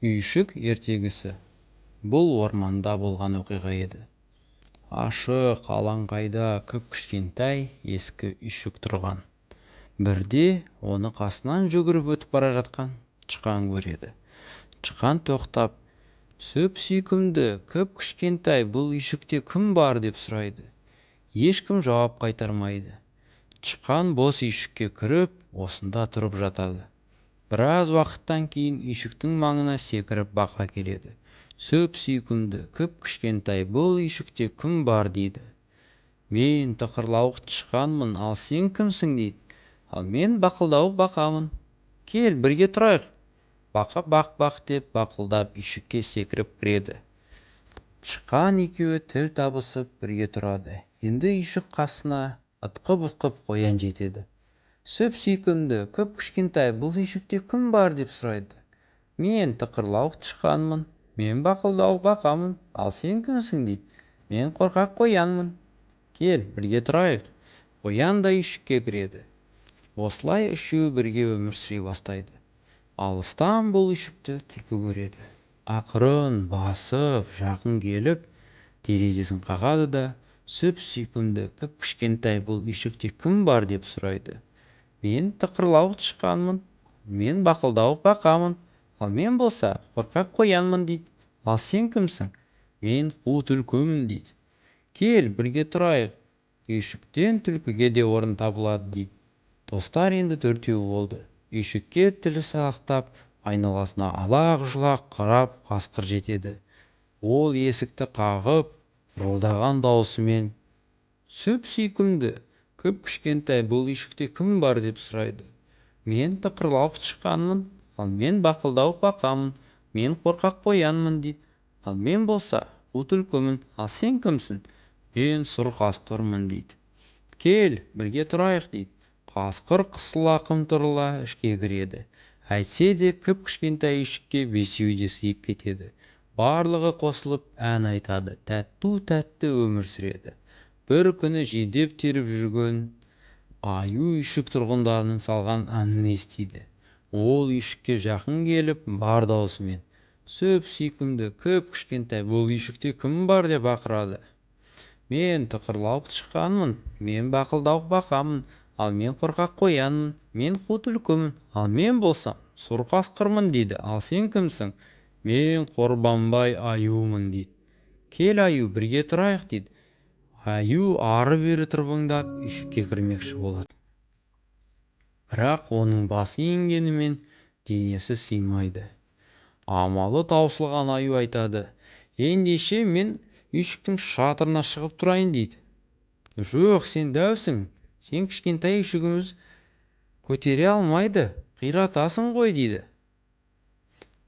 Үйшік ертегісі. Бұл орманда болған оқиға еді. Ашық алаңқайда кіп-кішкентай ескі үйшік тұрған. Бірде оны қасынан жүгіріп өтіп бара жатқан тышқан көреді. Тышқан тоқтап, "Сөп-сүйкімді, кіп-кішкентай, бұл үйшікте кім бар?" деп сұрайды. Ешкім жауап қайтармайды. Тышқан бос үйшікке кіріп, осында тұрып жатады. Біраз уақыттан кейін үйшіктің маңына секіріп бақа келеді. "Сөп-сүйкімді, кіп-кішкентай, бұл үйшікте кім бар?" дейді. "Мен тықырлауық тышқанмын, ал сен кімсің?" дейді. "Ал мен бақылдауық бақамын. Кел, бірге тұрайық." Бақа бақ-бақ деп бақылдап үйшікке секіріп кіреді. Тышқан екеуі тіл табысып бірге тұрады. Енді үйшік қасына ытқып-ытқып қоян жетеді. "Сөп-сүйкімді, кіп-кішкентай, бұл үйшікте кім бар?" деп сұрайды. "Мен тықырлауық тышқанмын, мен бақылдауық бақамын, ал сен кімсің?" дейді. "Мен қорқақ қоянмын. Кел, бірге тұрайық." Қоян да үйшікке кіреді. Осылай үшеуі бірге өмір сүре бастайды. Алыстан бұл үйшікті түлкі көреді. Ақырын басып, жақын келіп, терезесін қағады да, "Сөп-сүйкімді, кіп-кішкентай, бұл үйшікте кім бар?" деп сұрайды. "Мен тықырлауық тышқанмын, мен бақылдауық бақамын, ал мен болса қорқақ қоянмын" дейді. "Ал сен кімсің?" "Мен қу түлкімін" дейді. "Кел, бірге тұрайық. Үйшіктен түлкіге де орын табылады" дейді. Достар енді төртеу болды. Үйшікке тілі салақтап, айналасына алақ-жұлақ қарап қасқыр жетеді. Ол есікті қағып, ырылдаған даусымен, "Сөп-сүйкімді, кіп-кішкентай, бұл үйшікте кім бар?" деп сұрайды. "Мен тықырлауық тышқанмын, ал мен бақылдауық бақамын, мен қорқақ қоянмын" дейді. "Ал мен болса қу түлкімін, ал сен кімсің?" "Мен сұр қасқырмын" дейді. "Кел, бірге тұрайық" дейді. Қасқыр қысыла-қымтырыла ішке кіреді. Әйтсе де кіп-кішкентай үйшікке бесеуі де сыйып кетеді. Барлығы қосылып ән айтады, тәтту-тәтті өмір сүреді. Бір күні жидеп теріп жүрген Аю үйшік тұрғындарының салған әнін естиді. Ол үйшікке жақын келіп, бар даусымен, "Сөп-сүйкімді, кіп-кішкентай, бұл үйшікте кім бар?" деп ақырады. "Мен тықырлауық тышқанмын, мен бақылдауық бақамын, ал мен қорқақ қоянмын, мен қу түлкімін, ал мен болсам сұр қасқырмын" дейді. "Ал сен кімсің?" "Мен Қорбанбай Аюмын" дейді. "Кел, Аю, бірге тұрайық" дейді. Аю ары-бері тырбыңдап үйшікке кірмекші болады. Бірақ оның басы енгенімен денесі сыймайды. Амалы таусылған Аю айтады, "Ендеше мен үйшіктің шатырына шығып тұрайын" дейді. "Жоқ, сен дәусің, сен кішкентай үйшігіміз көтере алмайды, қиратасың ғой" дейді.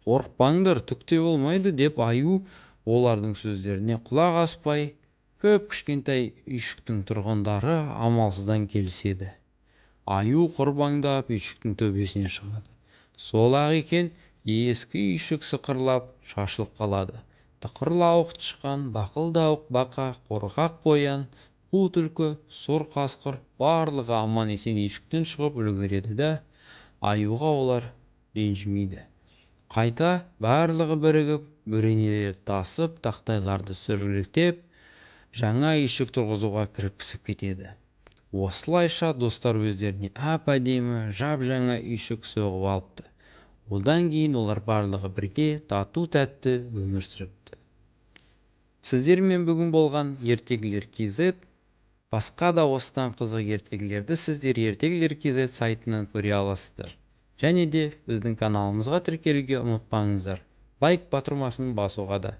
"Қорықпаңдар, түк те болмайды" деп Аю олардың сөздеріне құлақ аспай, кіп-кішкентай үйшіктің тұрғындары амалсыздан келіседі. Аю қорбаңдап үйшіктің төбесіне шығады. Сол-ақ екен, ескі үйшік сықырлап шашылып қалады. Тықырлауық тышқан, бақылдауық бақа, қорқақ қоян, қу түлкі, сұр қасқыр барлығы аман-есен үйшіктен шығып үлгереді да, Аюға олар ренжімейді. Қайта барлығы бірігіп, бөренелерді тасып, тақтайларды сүргілектеп, жаңа үйшік тұрғызуға кірісіп кетеді. Осылайша достар өздеріне әп-әдемі жап-жаңа үйшік соғып алыпты. Одан кейін олар барлығы бірге тату-тәтті өмір сүріпті. Сіздермен бүгін болған ертегілер KZ. Басқа да осыдан қызық ертегілерді сіздер ертегілер KZ сайтынан көре аласыздар. Және де біздің каналымызға тіркелуге ұмытпаңыздар. Лайк батырмасын басуға да